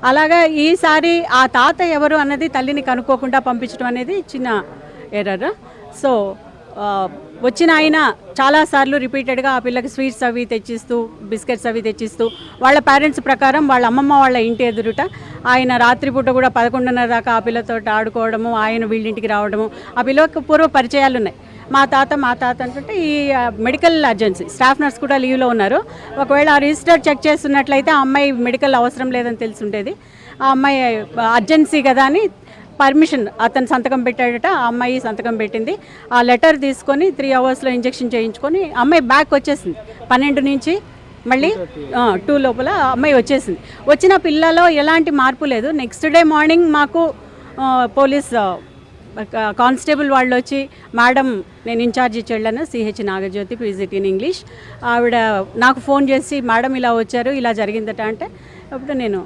అలాగా ఈసారి ఆ తాత ఎవరు అన్నది తల్లిని కనుక్కోకుండా పంపించడం అనేది చిన్న ఎర్రర్. సో వచ్చిన ఆయన చాలాసార్లు రిపీటెడ్గా ఆ పిల్లకి స్వీట్స్ అవి తెచ్చిస్తూ, బిస్కెట్స్ అవి తెచ్చిస్తూ, వాళ్ళ పేరెంట్స్ ప్రకారం వాళ్ళ అమ్మమ్మ వాళ్ళ ఇంటి ఎదురుట ఆయన రాత్రిపూట కూడా 11:30 దాకా ఆ పిల్లతో ఆడుకోవడము, ఆయన వీళ్ళింటికి రావడము. ఆ పిల్లకి పూర్వ పరిచయాలు ఉన్నాయి. మా తాత అంటుంటే ఈ మెడికల్ అర్జెన్సీ స్టాఫ్ నర్స్ కూడా లీవ్లో ఉన్నారు. ఒకవేళ ఆ రిజిస్టర్ చెక్ చేస్తున్నట్లయితే ఆ అమ్మాయి మెడికల్ అవసరం లేదని తెలిసి ఉండేది. ఆ అమ్మాయి అర్జెన్సీ కదా అని పర్మిషన్ అతను సంతకం పెట్టాడట, ఆ అమ్మాయి సంతకం పెట్టింది. ఆ లెటర్ తీసుకొని 3 అవర్స్లో ఇంజెక్షన్ చేయించుకొని అమ్మాయి బ్యాక్ వచ్చేసింది. 12 నుంచి మళ్ళీ 2 లోపల అమ్మాయి వచ్చేసింది. వచ్చిన పిల్లలో ఎలాంటి మార్పు లేదు. నెక్స్ట్ డే మార్నింగ్ మాకు పోలీస్ కానిస్టేబుల్ వాళ్ళు వచ్చి, మేడం నేను ఇన్ఛార్జ్ ఇచ్చి వెళ్ళాను, CH Nagajyothi, PGT in English. ఆవిడ నాకు ఫోన్ చేసి మేడం ఇలా వచ్చారు, ఇలా జరిగిందట అంటే అప్పుడు నేను